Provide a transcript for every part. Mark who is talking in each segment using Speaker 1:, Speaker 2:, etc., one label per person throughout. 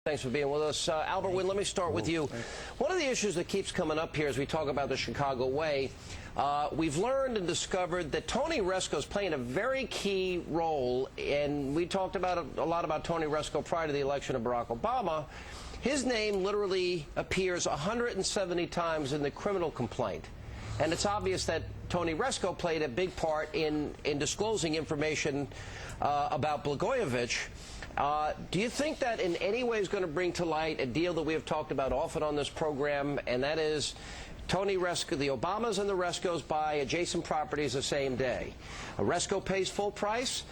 Speaker 1: Thanks for being with us. Albert Wynn, let me start with you. One of the issues that keeps coming up here as we talk about the Chicago way, we've learned and discovered that Tony Rezko is playing a very key role, and we talked about a lot about Tony Rezko prior to the election of Barack Obama. His name literally appears 170 times in the criminal complaint. And it's obvious that Tony Rezko played a big part in disclosing information about Blagojevich. Do you think that in any way is going to bring to light a deal that we have talked about often on this program, and that is Tony Rezko, the Obamas and the Rezkos buy adjacent properties the same day. Rezko pays full price,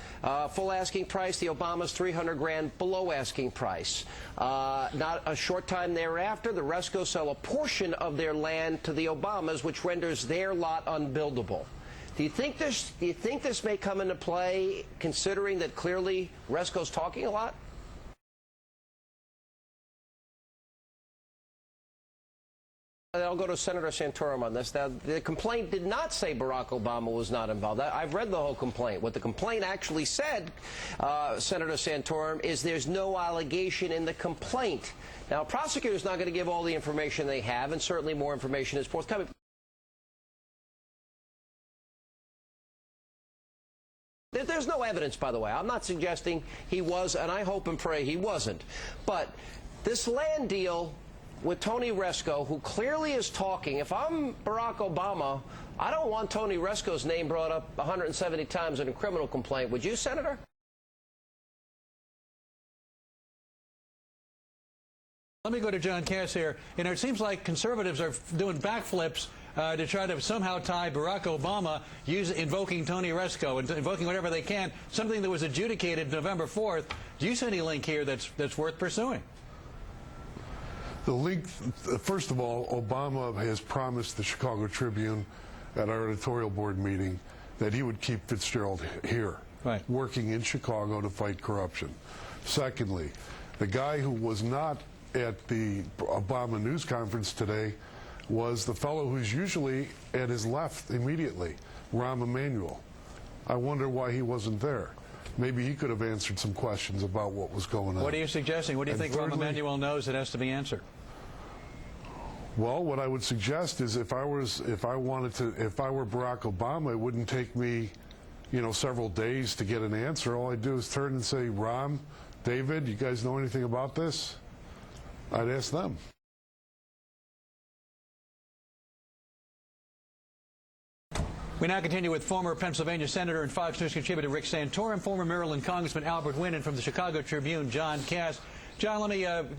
Speaker 1: full asking price. The Obamas $300,000 below asking price. Not a short time thereafter, the Rezkos sell a portion of their land to the Obamas, which renders their lot unbuildable. Do you think this may come into play, considering that clearly Rezko's talking a lot? I'll go to Senator Santorum on this. Now, the complaint did not say Barack Obama was not involved. I've read the whole complaint. What the complaint actually said, Senator Santorum, is there's no allegation in the complaint. Now, a prosecutor is not going to give all the information they have, and certainly more information is forthcoming. There's no evidence, by the way. I'm not suggesting he was, and I hope and pray he wasn't. But this land deal with Tony Rezko, who clearly is talking, if I'm Barack Obama, I don't want Tony Rezko's name brought up 170 times in a criminal complaint. Would you, Senator?
Speaker 2: Let me go to John Kass here. You know, it seems like conservatives are doing backflips to try to somehow tie Barack Obama invoking Tony Rezko and invoking whatever they can, something that was adjudicated November 4th. Do you see any link here that's worth pursuing?
Speaker 3: The link, first of all, Obama has promised the Chicago Tribune at our editorial board meeting that he would keep Fitzgerald here,
Speaker 2: right,
Speaker 3: working in Chicago to fight corruption. Secondly, the guy who was not at the Obama news conference today was the fellow who's usually at his left immediately, Rahm Emanuel. I wonder why he wasn't there. Maybe he could have answered some questions about what was going on.
Speaker 2: What are you suggesting? What do you think Rahm Emanuel knows that has to be answered?
Speaker 3: Well, what I would suggest is if I were Barack Obama, it wouldn't take me, several days to get an answer. All I'd do is turn and say, Rahm, David, you guys know anything about this? I'd ask them.
Speaker 2: We now continue with former Pennsylvania Senator and Fox News contributor Rick Santorum, former Maryland Congressman Albert Wynn, and from the Chicago Tribune, John Kass. John,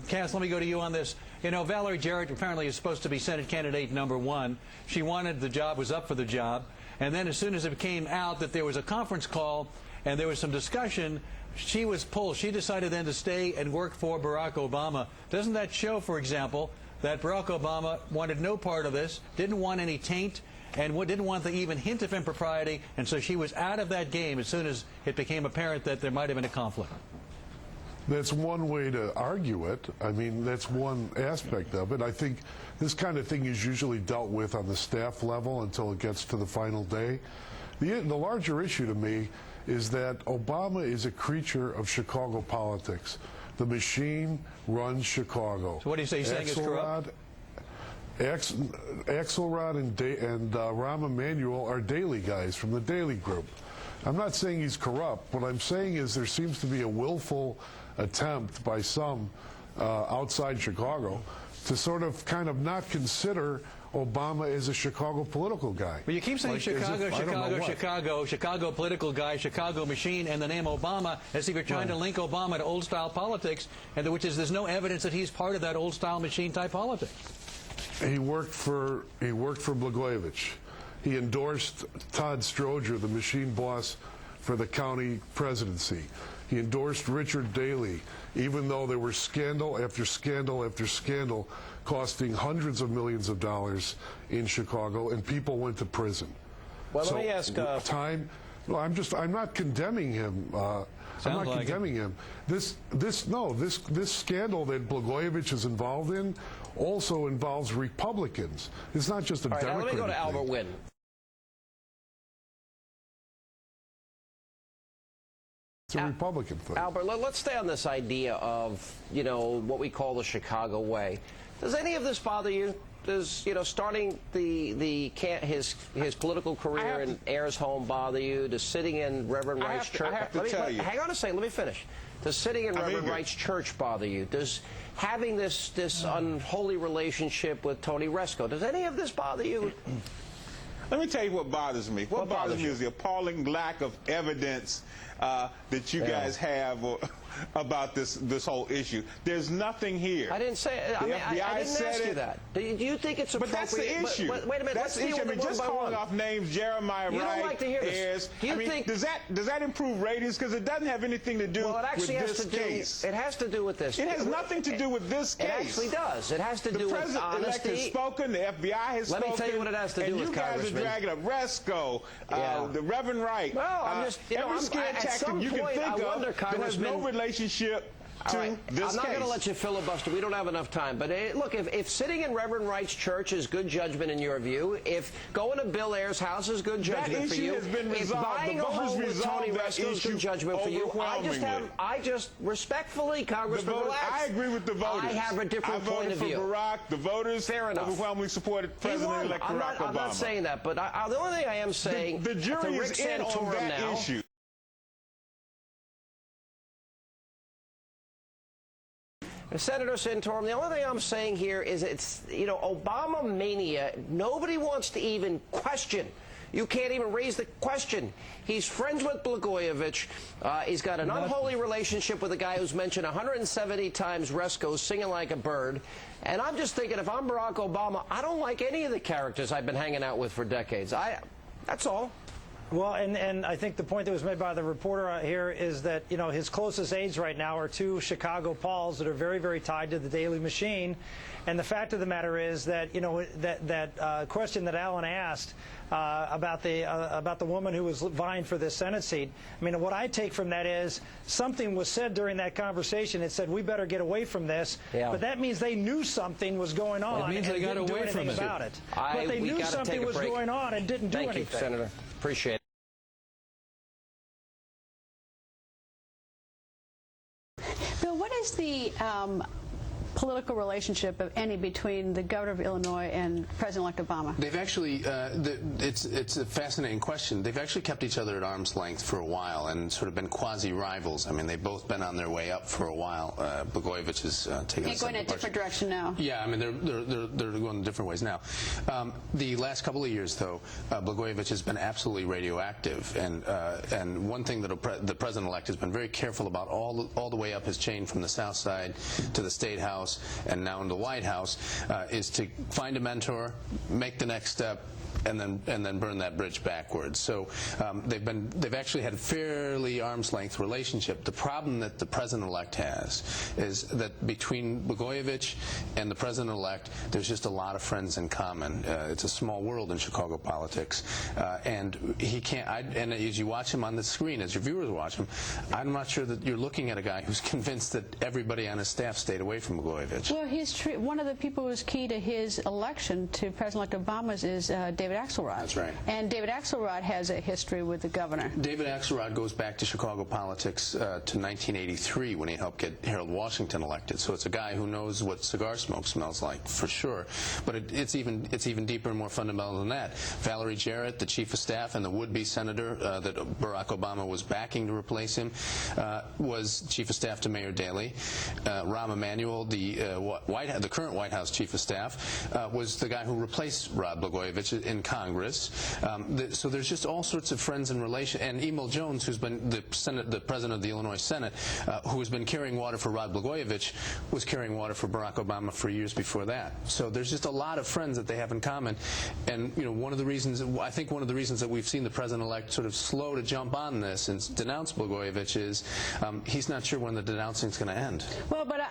Speaker 2: Kass, let me go to you on this. You know, Valerie Jarrett apparently is supposed to be Senate candidate #1. She wanted the job, was up for the job, and then as soon as it came out that there was a conference call and there was some discussion, she was pulled. She decided then to stay and work for Barack Obama. Doesn't that show, for example, that Barack Obama wanted no part of this, didn't want any taint, and didn't want the even hint of impropriety, and so she was out of that game as soon as it became apparent that there might have been a conflict?
Speaker 3: That's one way to argue it. I mean, that's one aspect of it. I think this kind of thing is usually dealt with on the staff level until it gets to the final day. The larger issue to me is that Obama is a creature of Chicago politics. The machine runs Chicago.
Speaker 2: So what do you say? He's saying it's corrupt?
Speaker 3: Axelrod and Rahm Emanuel are Daily guys from the Daily Group. I'm not saying he's corrupt. What I'm saying is there seems to be a willful attempt by some outside Chicago to sort of kind of not consider Obama as a Chicago political guy.
Speaker 2: But you keep saying like Chicago political guy, Chicago machine, and the name Obama as if you're trying to link Obama to old-style politics, and there's no evidence that he's part of that old-style machine-type politics.
Speaker 3: He worked for Blagojevich. He endorsed Todd Stroger, the machine boss for the county presidency. He endorsed Richard Daley, even though there were scandal after scandal after scandal costing hundreds of millions of dollars in Chicago, and people went to prison.
Speaker 1: Well, let me ask.
Speaker 3: No, I'm not condemning him. I'm not condemning him. This scandal that Blagojevich is involved in also involves Republicans. It's not just a Democrat.
Speaker 1: Now let me go to Albert Wynn.
Speaker 3: a Republican thing.
Speaker 1: Albert, let's stay on this idea of, you know, what we call the Chicago way. Does any of this bother you? Does, you know, starting his political career in Ayers home bother you? Does sitting in Reverend Wright's church?
Speaker 4: I have to tell you.
Speaker 1: Hang on a second. Let me finish. Does sitting in Reverend Wright's church bother you? Does having this unholy relationship with Tony Rezko, does any of this bother you?
Speaker 4: Let me tell you what bothers me. What bothers me is the appalling lack of evidence that you guys have about this whole issue. There's nothing here.
Speaker 1: I didn't say. I didn't ask you that. Do you think it's appropriate?
Speaker 4: But that's the issue.
Speaker 1: Wait a minute.
Speaker 4: That's the issue. I mean, just calling off names, Jeremiah
Speaker 1: you
Speaker 4: Wright,
Speaker 1: don't like to hear this.
Speaker 4: Do you think does that improve ratings? Because it doesn't have anything to do with this case.
Speaker 1: It has to do with this.
Speaker 4: It has nothing to do with this case.
Speaker 1: It actually does. It has to do with honesty.
Speaker 4: The president-elect has spoken. The FBI has spoken.
Speaker 1: Let me tell you what it has to do with,
Speaker 4: Congressman. And you guys are dragging up Rezko, the Reverend Wright.
Speaker 1: Well, I'm just, you know,
Speaker 4: every scare tactic you can think of that has no relationship to this case.
Speaker 1: I'm not going to let you filibuster. We don't have enough time. But look, if sitting in Reverend Wright's church is good judgment in your view, if going to Bill Ayers' house is good judgment for you, if buying a home with Tony Rezko is good judgment for you, I just respectfully, Congressman, relax.
Speaker 4: I agree with the voters.
Speaker 1: I have a different point of view.
Speaker 4: I voted for Barack. The voters overwhelmingly supported President-elect Barack Obama.
Speaker 1: I'm not saying that, but the only thing I am saying,
Speaker 4: the jury is in on that issue.
Speaker 1: Senator Santorum, the only thing I'm saying here is it's, you know, Obama mania. Nobody wants to even question. You can't even raise the question. He's friends with Blagojevich. He's got an unholy relationship with a guy who's mentioned 170 times Rezko, singing like a bird. And I'm just thinking, if I'm Barack Obama, I don't like any of the characters I've been hanging out with for decades. That's all.
Speaker 5: Well, and I think the point that was made by the reporter here is that, you know, his closest aides right now are two Chicago Pauls that are very, very tied to the Daily Machine. And the fact of the matter is that, you know, that question that Alan asked about the woman who was vying for this Senate seat, I mean, what I take from that is something was said during that conversation. It said, we better get away from this. Yeah. But that means they knew something was going on.
Speaker 2: It means they got away from it.
Speaker 5: But they knew something was going on and didn't do anything.
Speaker 1: Thank you, Senator. Appreciate it.
Speaker 6: Bill, what is the political relationship, of any, between the governor of Illinois and President-elect Obama?
Speaker 7: They've actually, it's a fascinating question. They've actually kept each other at arm's length for a while and sort of been quasi-rivals. I mean, they've both been on their way up for a while. Blagojevich has taken
Speaker 6: going in a different direction now.
Speaker 7: Yeah, I mean, they're going different ways now. The last couple of years, though, Blagojevich has been absolutely radioactive, and one thing that the president-elect has been very careful about all the way up his chain from the South Side to the State House and now in the White House is to find a mentor, make the next step, and then burn that bridge backwards. So they've actually had a fairly arm's length relationship. The problem that the president-elect has is that between Blagojevich and the president-elect, there's just a lot of friends in common. It's a small world in Chicago politics, and he can't. And as you watch him on the screen, as your viewers watch him, I'm not sure that you're looking at a guy who's convinced that everybody on his staff stayed away from Blagojevich.
Speaker 6: Well, one of the people who was key to his election to President-elect Obama's is David Axelrod.
Speaker 7: That's right.
Speaker 6: And David Axelrod has a history with the governor.
Speaker 7: David Axelrod goes back to Chicago politics to 1983 when he helped get Harold Washington elected. So it's a guy who knows what cigar smoke smells like, for sure. But it's even deeper and more fundamental than that. Valerie Jarrett, the chief of staff and the would-be senator that Barack Obama was backing to replace him, was chief of staff to Mayor Daley. Rahm Emanuel, the current White House chief of staff, was the guy who replaced Rod Blagojevich in Congress. So there's just all sorts of friends and relations. And Emil Jones, who's been the president of the Illinois Senate, who has been carrying water for Rod Blagojevich, was carrying water for Barack Obama for years before that. So there's just a lot of friends that they have in common. And you know, I think one of the reasons that we've seen the president-elect sort of slow to jump on this and denounce Blagojevich is he's not sure when the denouncing is going to end.
Speaker 6: Well, but